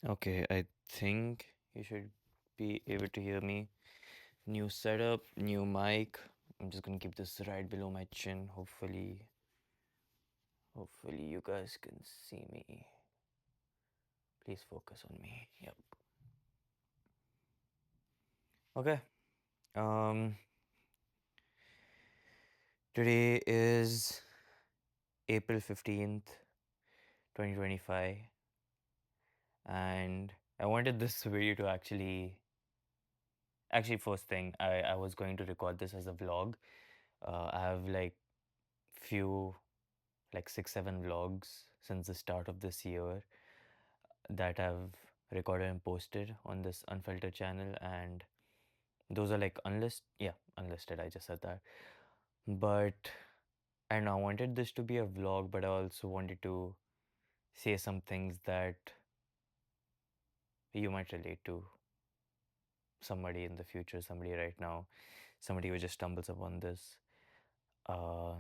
Okay, I think you should be able to hear me. New setup, new mic. I'm just gonna keep this right below my chin. Hopefully you guys can see me. Please focus on me. Yep. Okay. Um, Today is April 15th, 2025, and I wanted this video to actually first thing I was going to record this as a vlog. I have like few like 6 7 vlogs since the start of this year that I've recorded and posted on this unfiltered channel, and those are like unlisted. I just said that, but and I wanted this to be a vlog, but I also wanted to say some things that you might relate to, somebody in the future, somebody right now, somebody who just stumbles upon this. Uh,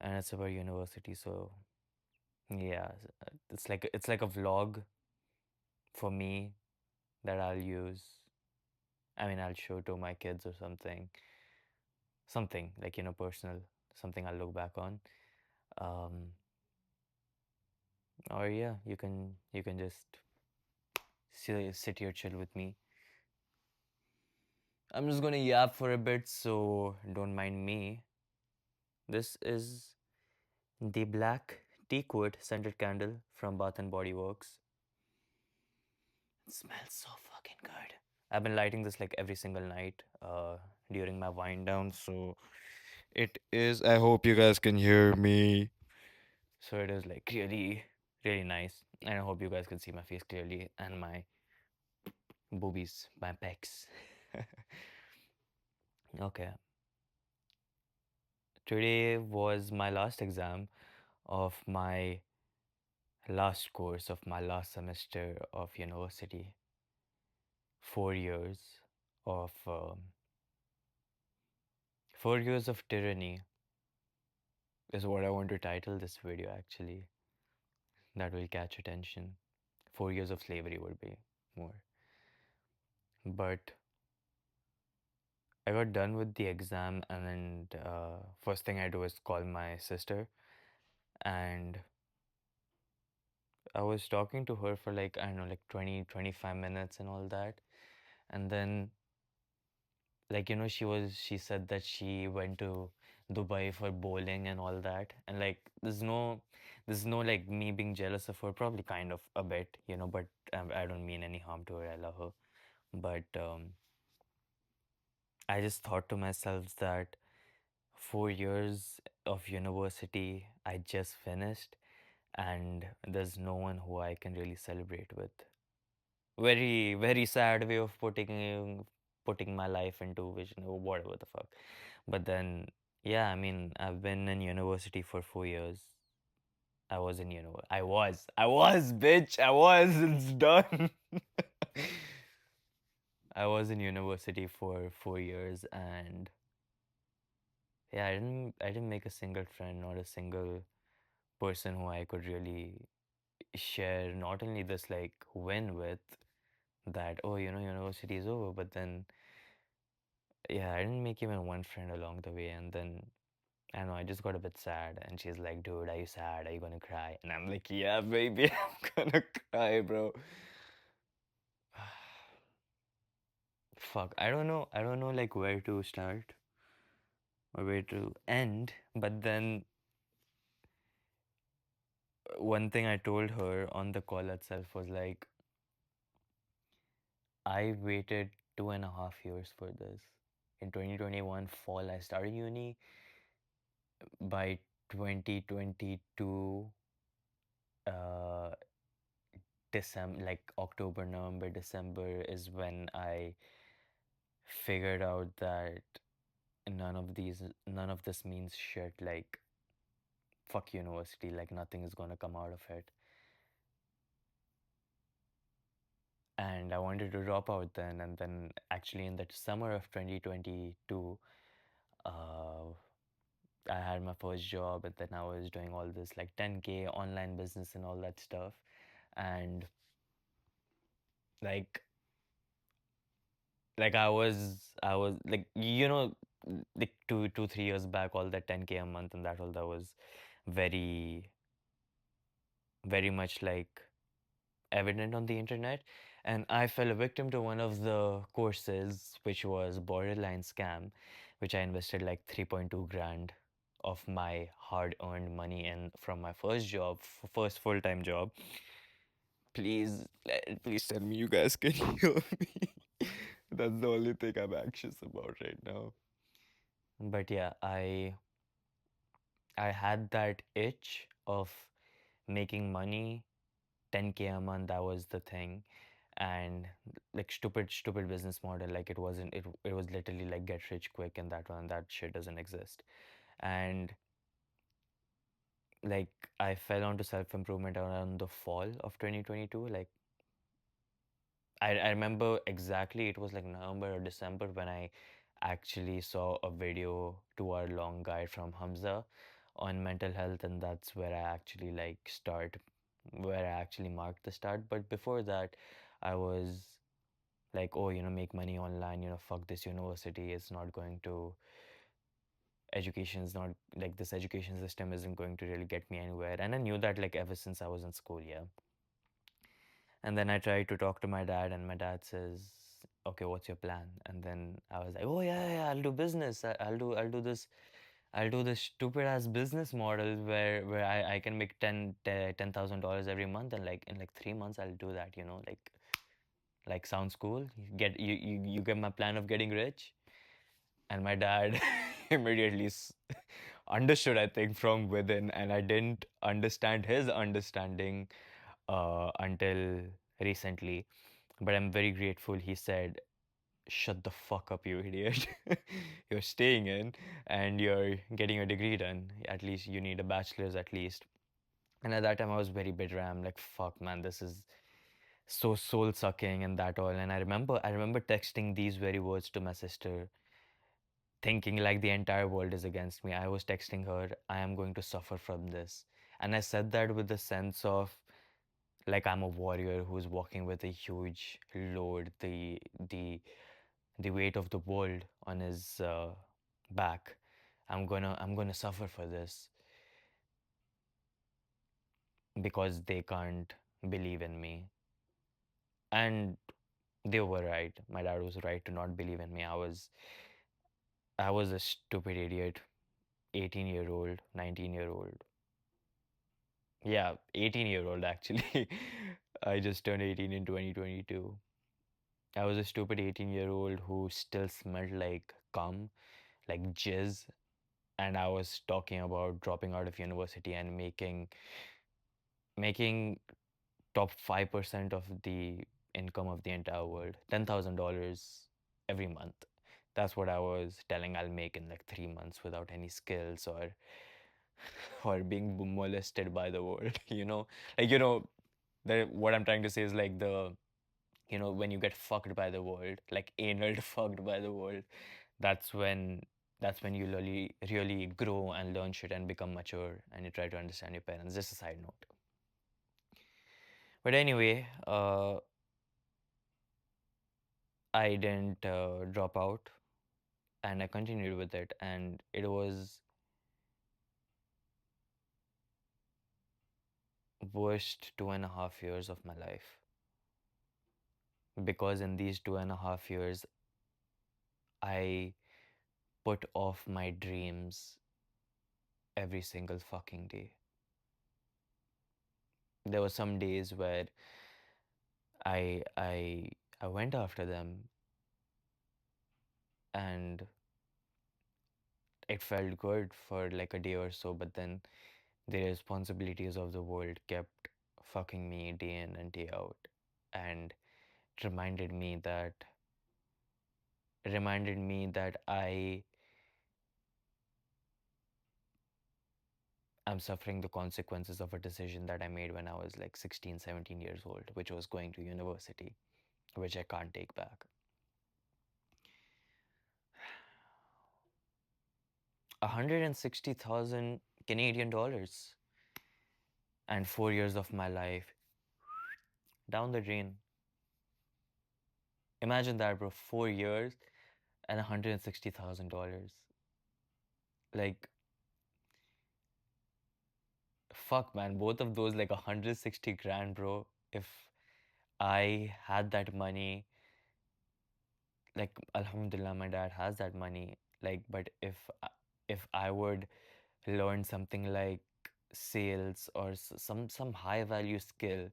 and it's about university, so yeah, it's like a vlog for me that I'll use. I mean, I'll show to my kids or something like personal, something I'll look back on. Um, or yeah, you can just sit here, chill with me. I'm just gonna yap for a bit, so don't mind me. This is the black teakwood scented candle from Bath and Body Works. It smells so fucking good. I've been lighting this like every single night during my wind down, so it is. I hope you guys can hear me. So it is like really, really nice. And I hope you guys can see my face clearly and my boobies, my pecs. Okay. Today was my last exam of my last course of my last semester of university. 4 years of 4 years of tyranny is what I want to title this video actually. That will catch attention. 4 years of slavery would be more. But I got done with the exam, and then first thing I do is call my sister, and I was talking to her for like, I don't know, like 20 25 minutes and all that. And then like she said that she went to Dubai for bowling and all that. And like there's no like me being jealous of her, probably kind of a bit, but I don't mean any harm to her. I love her. But I just thought to myself that 4 years of university I just finished, and there's no one who I can really celebrate with. Very, very sad way of putting my life into vision or whatever the fuck. But then, yeah, I mean, I've been in university for 4 years. I was, bitch, I was. It's done. I was in university for 4 years, and yeah, I didn't make a single friend, not a single person who I could really share not only this like win with, that oh university is over, but then yeah, I didn't make even one friend along the way. And then I don't know, I just got a bit sad, and she's like, dude, are you sad, are you gonna cry? And I'm like, yeah, baby, I'm gonna cry, bro. Fuck, I don't know like where to start or where to end. But then one thing I told her on the call itself was like, I waited 2.5 years for this. In 2021 fall, I started uni. By 2022, uh, December, like October, November, December is when I figured out that none of this means shit. Like, fuck university, like nothing is gonna come out of it. And I wanted to drop out then. And then actually in the summer of 2022, uh, I had my first job, and then I was doing all this like 10K online business and all that stuff. And Like I was like, like 3 years back, all that 10K a month and that all that was very very much like evident on the internet. And I fell a victim to one of the courses, which was borderline scam, which I invested like 3.2 grand of my hard-earned money in from my first job, first full-time job. Please tell me you guys can hear me. That's the only thing I'm anxious about right now. But yeah, I had that itch of making money, 10K a month, that was the thing. And like stupid business model, like it was literally like get rich quick, and that shit doesn't exist. And like I fell onto self-improvement around the fall of 2022. Like I remember exactly, it was like November or December when I actually saw a video 2 hour long guide from Hamza on mental health, and that's where I actually where I actually marked the start. But before that, I was like, oh, make money online, fuck this university, it's not going to, education's not like, this education system isn't going to really get me anywhere. And I knew that like ever since I was in school, yeah. And then I tried to talk to my dad, and my dad says, "Okay, what's your plan?" And then I was like, "Oh yeah, yeah, yeah, I'll do business. I'll do this stupid ass business model where I can make $10,000 every month, and like in like 3 months I'll do that. Like sounds cool. You get my plan of getting rich." And my dad immediately understood, I think, from within, and I didn't understand his understanding until recently. But I'm very grateful. He said, "Shut the fuck up, you idiot. You're staying in and you're getting your degree done. At least you need a bachelor's at least." And at that time, I was very bitter. I'm like, fuck, man, this is so soul sucking and that all. And I remember texting these very words to my sister, thinking like the entire world is against me. I was texting her, "I am going to suffer from this." And I said that with the sense of like I'm a warrior who's walking with a huge load, the weight of the world on his back. I'm gonna suffer for this because they can't believe in me. And they were right. My dad was right to not believe in me. I was a stupid idiot, 18-year-old, 19-year-old. Yeah, 18-year-old actually. I just turned 18 in 2022. I was a stupid 18-year-old who still smelled like cum, like jizz, and I was talking about dropping out of university and making top 5% of the income of the entire world, $10,000 every month. That's what I was telling I'll make in like 3 months without any skills or being molested by the world, Like, what I'm trying to say is like when you get fucked by the world, like anal fucked by the world, that's when that's when you really grow and learn shit and become mature and you try to understand your parents. Just a side note. But anyway, I didn't drop out, and I continued with it, and it was worst 2.5 years of my life, because in these 2.5 years I put off my dreams every single fucking day. There were some days where I I I went after them, and it felt good for like a day or so, but then the responsibilities of the world kept fucking me day in and day out, and reminded me that I am suffering the consequences of a decision that I made when I was like 16, 17 years old, which was going to university, which I can't take back. 160,000 Canadian dollars and 4 years of my life down the drain. Imagine that, bro. 4 years and $160,000. Like, fuck, man. Both of those, like 160 grand, bro. If I had that money, like, Alhamdulillah, my dad has that money. Like, but if I would learn something like sales or some high value skill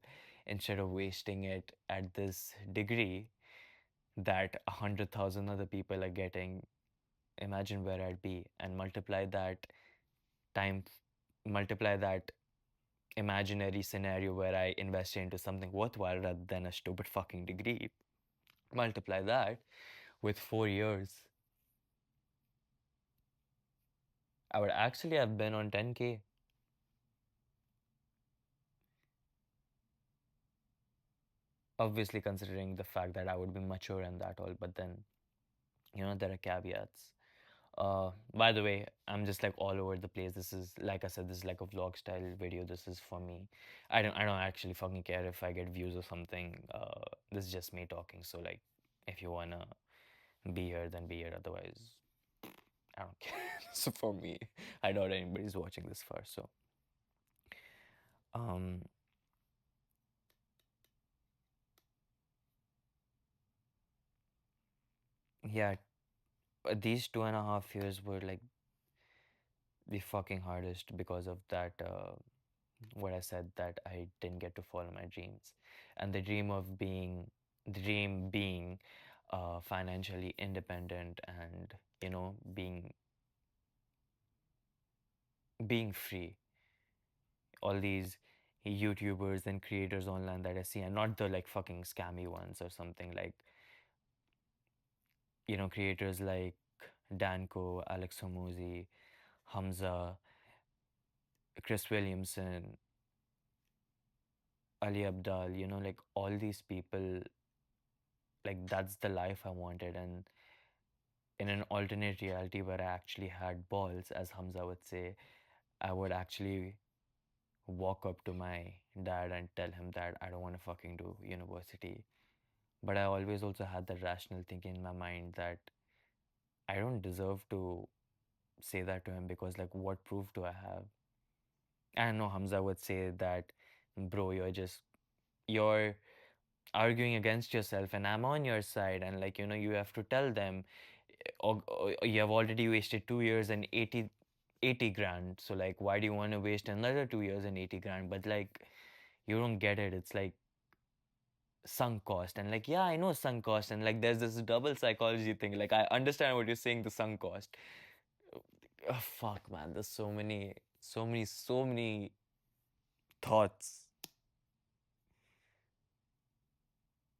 instead of wasting it at this degree that 100,000 other people are getting, imagine where I'd be, and time, multiply that imaginary scenario where I invested into something worthwhile rather than a stupid fucking degree. Multiply that with 4 years, I would actually have been on 10K. Obviously, considering the fact that I would be mature and that all, but then, there are caveats. By the way, I'm just like all over the place. This is, like I said, this is like a vlog style video. This is for me. I don't actually fucking care if I get views or something. This is just me talking. So like, if you wanna be here, then be here. Otherwise, I don't care. So for me, I doubt anybody's watching this far. So, um, yeah, these 2.5 years were like the fucking hardest because of that. What I said, that I didn't get to follow my dreams, and the dream being financially independent and being free. All these YouTubers and creators online that I see, and not the like fucking scammy ones or something like creators like Danko, Alex Hormozy, Hamza, Chris Williamson, Ali Abdal. Like all these people, like that's the life I wanted, and in an alternate reality where I actually had balls, as Hamza would say, I would actually walk up to my dad and tell him that I don't want to fucking do university. But I always also had that rational thinking in my mind that I don't deserve to say that to him because, like, what proof do I have? I know Hamza would say that, bro, you're arguing against yourself and I'm on your side. And, like, you have to tell them, or you have already wasted 2 years and 80 grand. So, like, why do you want to waste another 2 years and 80 grand? But, like, you don't get it. It's like sunk cost. And, like, yeah, I know sunk cost. And, like, there's this double psychology thing. Like, I understand what you're saying, the sunk cost. Oh, fuck, man. There's so many thoughts.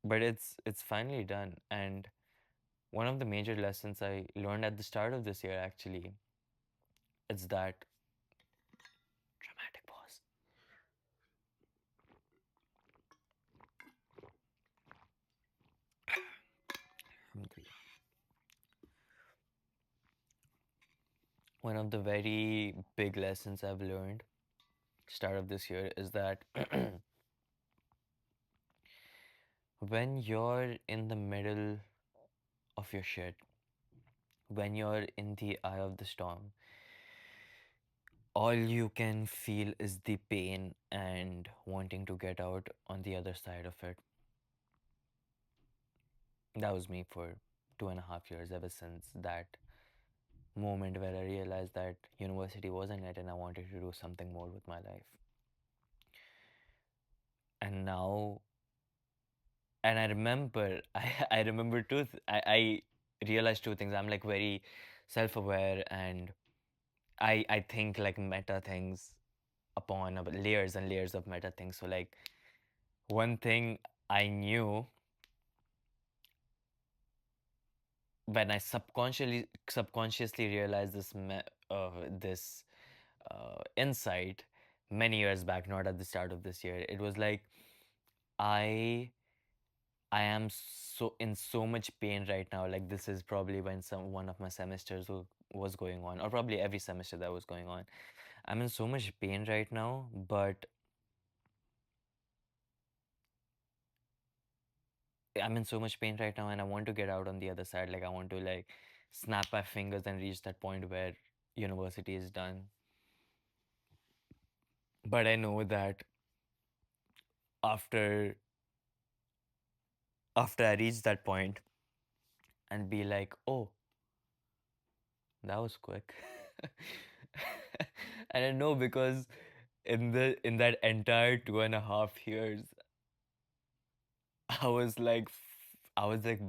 But it's finally done. And one of the major lessons I learned at the start of this year, actually, it's that dramatic pause. One of the very big lessons I've learned start of this year is that when you're in the middle of your shit, when you're in the eye of the storm, all you can feel is the pain and wanting to get out on the other side of it. That was me for 2.5 years, ever since that moment where I realized that university wasn't it and I wanted to do something more with my life. And now, and I remember, I remember I realized two things. I'm like very self-aware, and I think like meta things upon layers and layers of meta things. So like one thing I knew when I subconsciously realized this insight many years back, not at the start of this year. It was like I I am in so much pain right now. Like this is probably when one of my semesters was going on, or probably every semester that was going on. I'm in so much pain right now, but I'm in so much pain right now and I want to get out on the other side. Like I want to like snap my fingers and reach that point where university is done. But I know that after after I reach that point and be like, oh, that was quick. And I know because in that entire 2.5 years, I was like,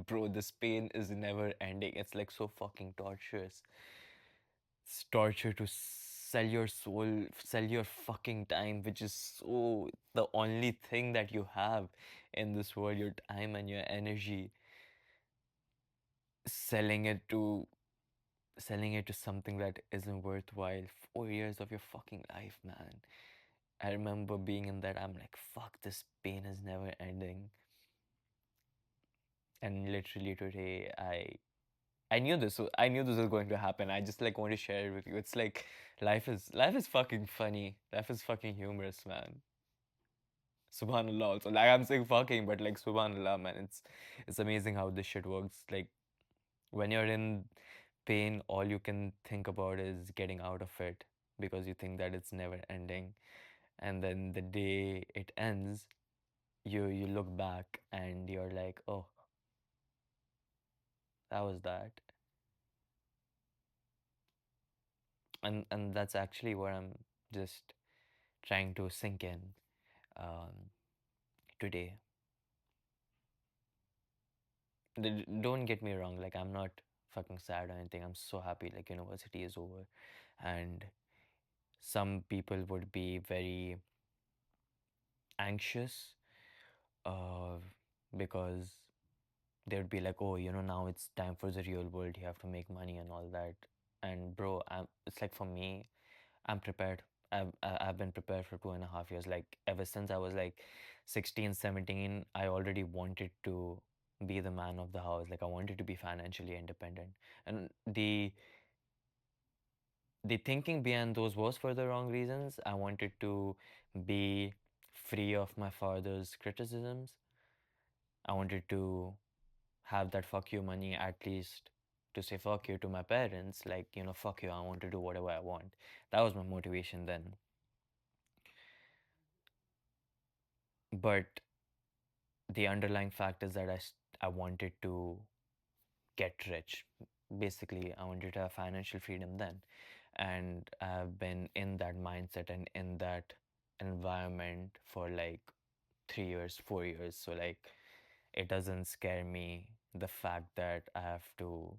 bro, this pain is never ending. It's like so fucking torturous. It's torture to sell your soul, sell your fucking time, which is so the only thing that you have in this world, your time and your energy, selling it to selling it to something that isn't worthwhile. 4 years of your fucking life, man. I remember being in that, I'm like, fuck, this pain is never ending. And literally today, I knew this was going to happen. I just like want to share it with you. It's like life is fucking funny. Life is fucking humorous, man. Subhanallah also. Like I'm saying fucking, but like Subhanallah, man. It's amazing how this shit works. Like when you're in pain, all you can think about is getting out of it because you think that it's never ending. And then the day it ends, you look back and you're like, oh, that was that. And that's actually what I'm just trying to sink in um, today. Don't get me wrong, like I'm not fucking sad or anything. I'm so happy like university is over. And some people would be very anxious uh, because they would be like, oh, now it's time for the real world. You have to make money and all that. And bro, it's like for me, I'm prepared. I've been prepared for 2.5 years. Like ever since I was like 16, 17, I already wanted to be the man of the house. Like I wanted to be financially independent. And the thinking behind those was for the wrong reasons. I wanted to be free of my father's criticisms. I wanted to have that fuck you money at least to say fuck you to my parents. Like, fuck you, I want to do whatever I want. That was my motivation then. But the underlying fact is that I wanted to get rich. Basically, I wanted to have financial freedom then. And I've been in that mindset and in that environment for like 3 years, 4 years. So, like, it doesn't scare me the fact that I have to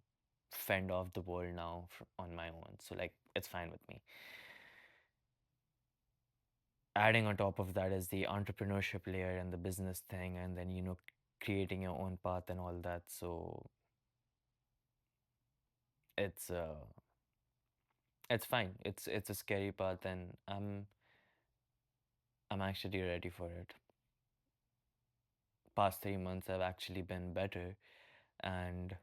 fend off the world now on my own. So, like, it's fine with me. Adding on top of that is the entrepreneurship layer and the business thing, and then, creating your own path and all that. So, it's uh it's fine. It's a scary path and I'm actually ready for it. Past 3 months have actually been better and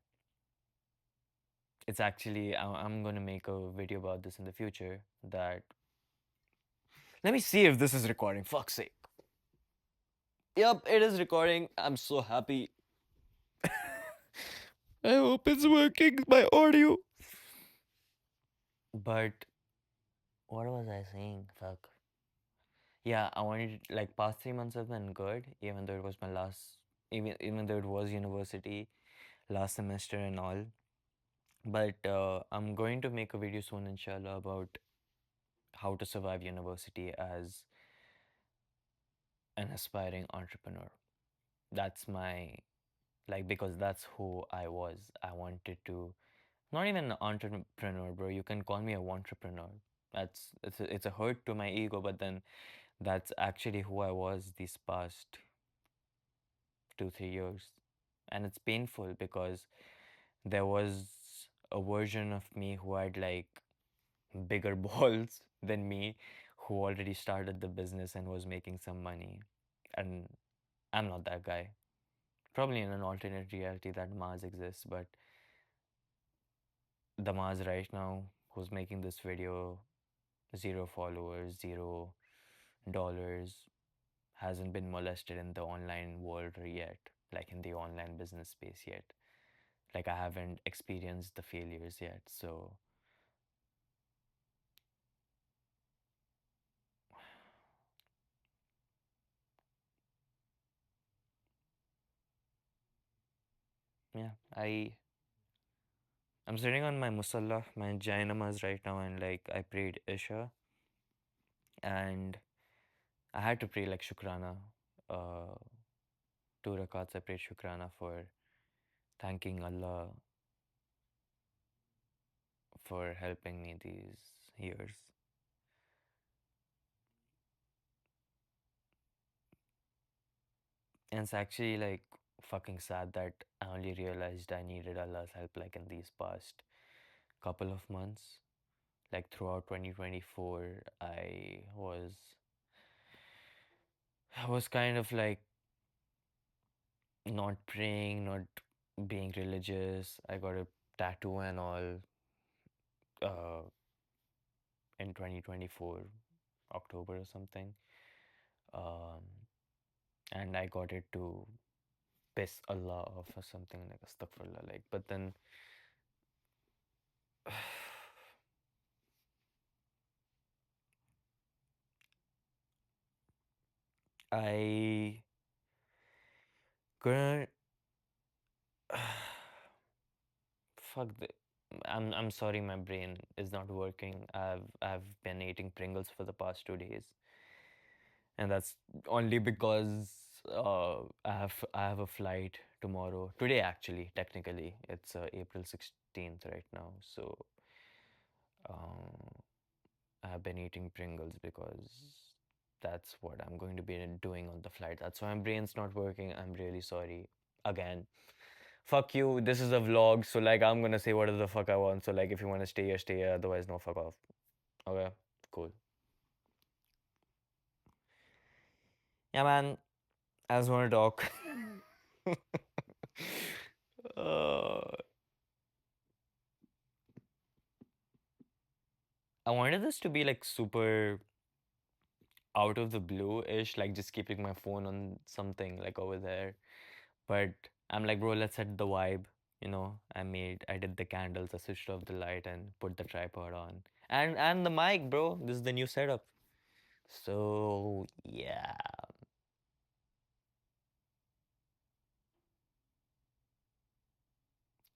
it's actually I'm gonna make a video about this in the future that let me see if this is recording. Fuck's sake. Yep, it is recording. I'm so happy. I hope it's working, my audio. But what was I saying? Fuck. Yeah, I wanted like past 3 months have been good, even though it was my last, even though it was university last semester and all. But I'm going to make a video soon, inshallah, about how to survive university as an aspiring entrepreneur. That's my like because that's who I was. I wanted to not even an entrepreneur, bro. You can call me a entrepreneur. It's a hurt to my ego, but then that's actually who I was these past 2 3 years, and it's painful because there was a version of me who had like bigger balls than me, who already started the business and was making some money, and I'm not that guy. Probably in an alternate reality that Mars exists, but the Mars right now who's making this video, 0 followers, $0, hasn't been molested in the online world yet. like in the online business space yet. Like I haven't experienced the failures yet. So yeah, I'm sitting on my musalla, my Jainamas right now, and like I prayed Isha, and I had to pray like Shukrana. Uh, 2 rakats I prayed Shukrana for thanking Allah for helping me these years. And it's actually like fucking sad that I only realized I needed Allah's help like in these past couple of months. Like throughout 2024, I was kind of like not praying, not being religious. I got a tattoo and all uh, in 2024, October or something. Um, and I got it to piss Allah off or something like astaghfirullah. Like, but then I couldn't. Fuck the. I'm sorry, my brain is not working. I've been eating Pringles for the past 2 days, and that's only because I have a flight tomorrow. Today, actually, technically, it's April 16th right now. So um, I have been eating Pringles because that's what I'm going to be doing on the flight. That's why my brain's not working. I'm really sorry. Again, fuck you. This is a vlog, so like I'm gonna say whatever the fuck I want. So like if you wanna stay here, stay here. Otherwise, no, fuck off. Okay, cool. Yeah, man. I just want to talk. uh, I wanted this to be like super out of the blue-ish, like just keeping my phone on something like over there. But I'm like, bro, let's set the vibe. I did the candles, I switched off the light and put the tripod on. And the mic, bro. This is the new setup. So yeah.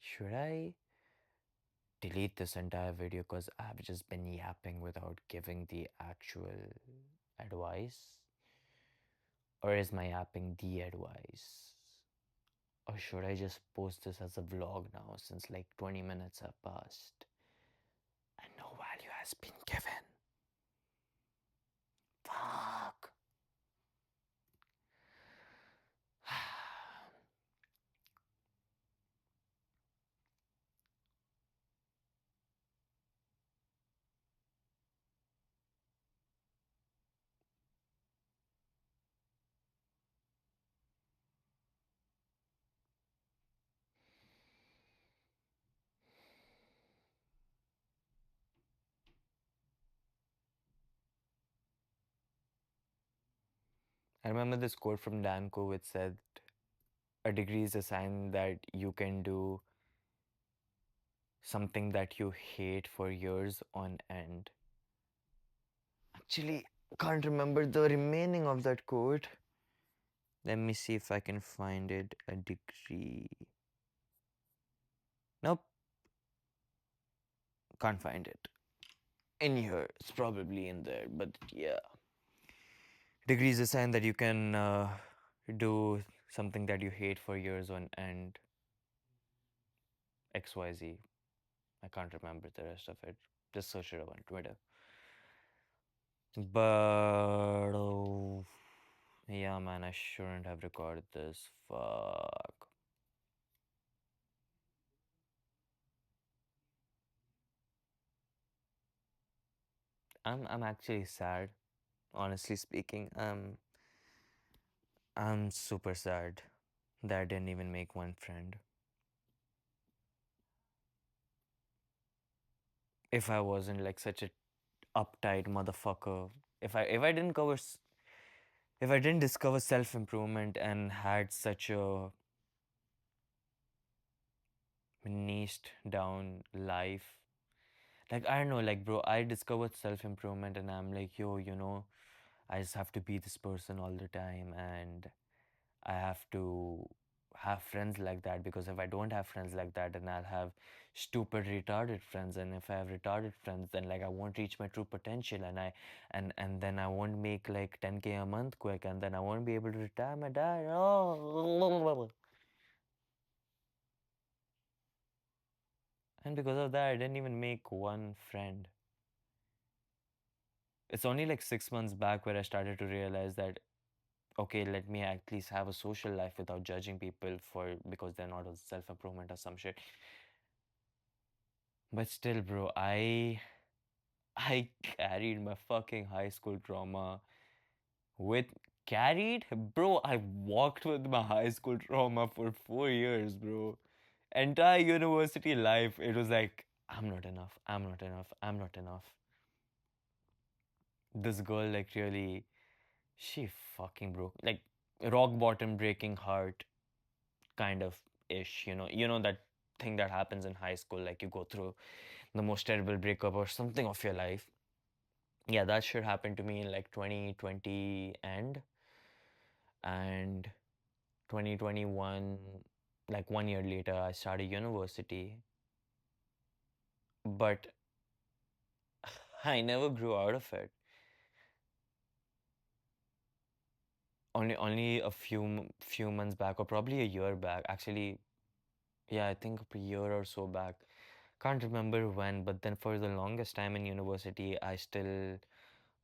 Should I delete this entire video because I've just been yapping without giving the actual advice? Or is my yapping the advice? Or should I just post this as a vlog now since like 20 minutes have passed and no value has been given? Fuck. I remember this quote from Danko which said, a degree is a sign that you can do something that you hate for years on end. Actually, can't remember the remaining of that quote. Let me see if I can find it. A degree. Nope, can't find it. In here, it's probably in there, but yeah. Degree is a sign that you can do something that you hate for years on end. XYZ. I can't remember the rest of it. Just search it up on Twitter. But yeah, man, I shouldn't have recorded this. Fuck. I'm actually sad, honestly speaking. I'm super sad that I didn't even make one friend. If I wasn't like such a uptight motherfucker, if I didn't discover self improvement and had such a niched down life. Like, I don't know, like, bro, I discovered self-improvement and I'm like, yo, I just have to be this person all the time, and I have to have friends like that, because if I don't have friends like that, then I'll have stupid retarded friends, and if I have retarded friends, then like I won't reach my true potential, and then I won't make like 10K a month quick, and then I won't be able to retire my dad. Oh, and because of that, I didn't even make one friend. It's only like 6 months back where I started to realize that, okay, let me at least have a social life without judging people for because they're not on self-improvement or some shit. But still, bro, I carried my fucking high school trauma with carried? Bro, I walked with my high school trauma for 4 years, bro. Entire university life, it was like, I'm not enough, I'm not enough, I'm not enough. This girl, like, really, she fucking broke, like, rock bottom breaking heart kind of ish, that thing that happens in high school, like, you go through the most terrible breakup or something of your life. Yeah, that shit happened to me in like 2020 and 2021, like 1 year later, I started university. But I never grew out of it. Only a few months back, or probably a year back. Actually, yeah, I think a year or so back. Can't remember when, but then for the longest time in university, I still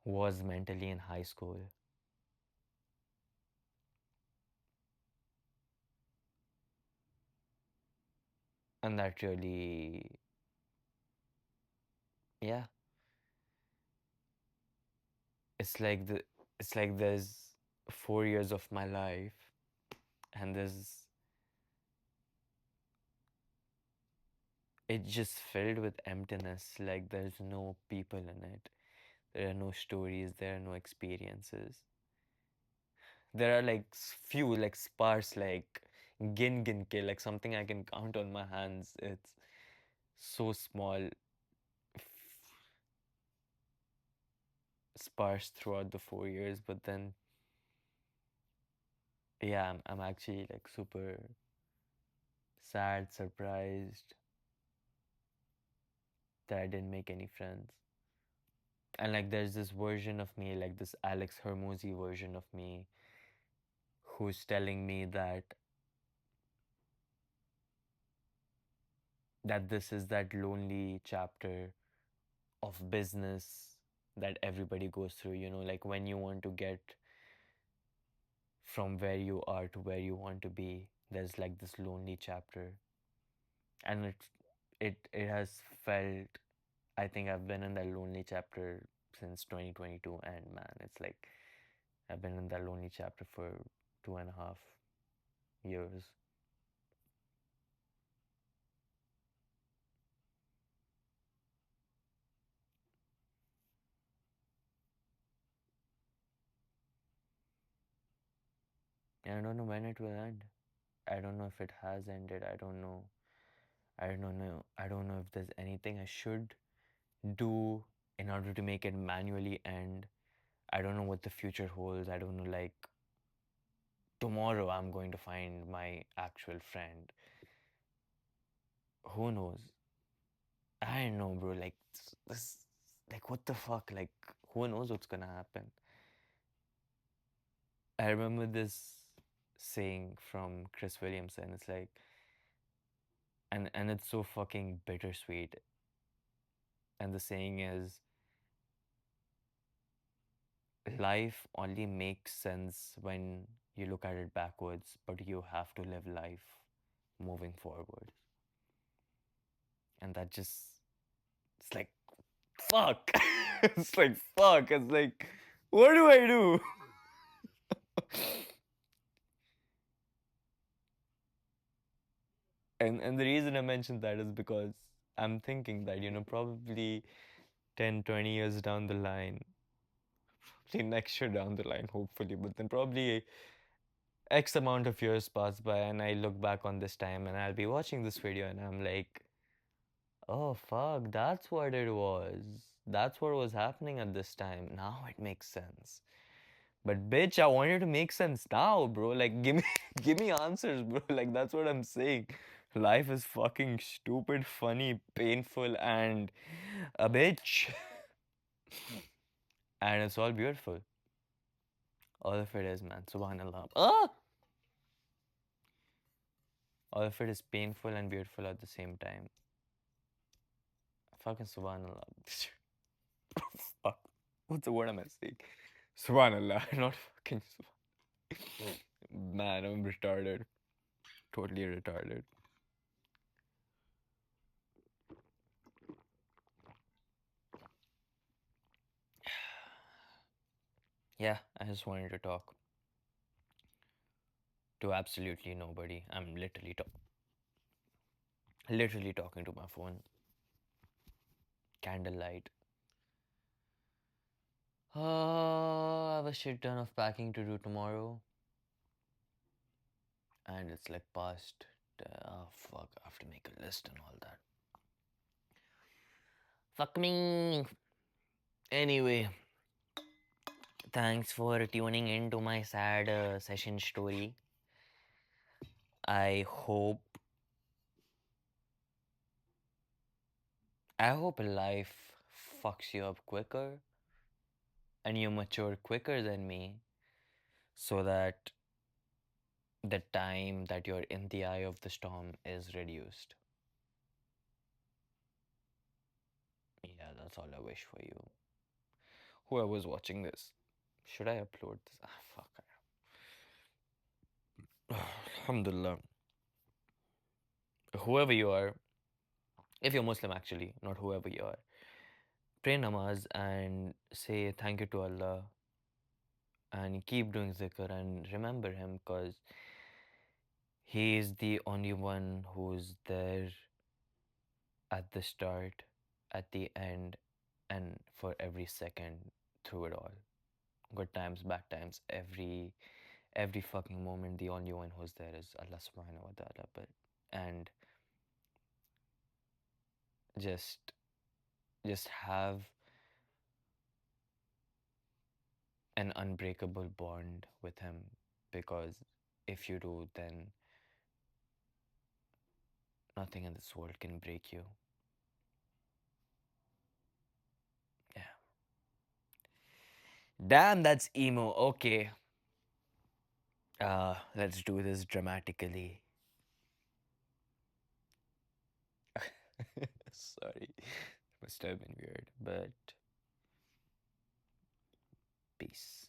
was mentally in high school. And that really, yeah, it's like there's 4 years of my life, and it's just filled with emptiness. Like there's no people in it. There are no stories, there are no experiences. There are like few, like sparse, like gin ke, like something I can count on my hands. It's so small, sparse throughout the 4 years, but then yeah, I'm actually like super sad, surprised that I didn't make any friends. And like there's this version of me, like this Alex Hermosi version of me, who's telling me that this is that lonely chapter of business that everybody goes through, like when you want to get from where you are to where you want to be, there's like this lonely chapter. And it has felt, I think I've been in that lonely chapter since 2022, and man, it's like I've been in that lonely chapter for 2.5 years. And I don't know when it will end. I don't know if it has ended. I don't know. I don't know. I don't know if there's anything I should do in order to make it manually end. I don't know what the future holds. I don't know, like, tomorrow I'm going to find my actual friend. Who knows? I don't know, bro. Like, this, like, what the fuck? Like, who knows what's gonna happen? I remember this saying from Chris Williamson. It's like, and it's so fucking bittersweet. And the saying is, life only makes sense when you look at it backwards, but you have to live life moving forward. And that just, it's like, fuck. It's like, fuck. It's like, what do I do? And the reason I mentioned that is because I'm thinking that, probably 10, 20 years down the line, probably next year down the line, hopefully, but then probably X amount of years pass by and I look back on this time and I'll be watching this video and I'm like, oh fuck, that's what it was. That's what was happening at this time. Now it makes sense. But bitch, I want you to make sense now, bro. Like give me give me answers, bro. Like that's what I'm saying. Life is fucking stupid, funny, painful, and a bitch. And it's all beautiful. All of it is, man. Subhanallah. Ah! All of it is painful and beautiful at the same time. Fucking Subhanallah. Fuck. What's the word am I saying? Subhanallah, not fucking Subhanallah. Man, I'm retarded. Totally retarded. Yeah, I just wanted to talk to absolutely nobody. I'm literally talking to my phone. Candlelight. I have a shit ton of packing to do tomorrow. And it's like past. Oh fuck, I have to make a list and all that. Fuck me. Anyway, thanks for tuning in to my sad session story. I hope life fucks you up quicker and you mature quicker than me so that the time that you're in the eye of the storm is reduced. Yeah, that's all I wish for you. Whoever's watching this, should I upload this? Ah, fuck. Alhamdulillah. Whoever you are, if you're Muslim actually, not whoever you are, pray namaz and say thank you to Allah and keep doing zikr and remember Him because He is the only one who's there at the start, at the end, and for every second through it all. Good times, bad times, every fucking moment, the only one who's there is Allah subhanahu wa ta'ala. But and just just have an unbreakable bond with Him because if you do, then nothing in this world can break you. Yeah. Damn, that's emo. Okay. Let's do this dramatically. Sorry. Must have been weird, but peace.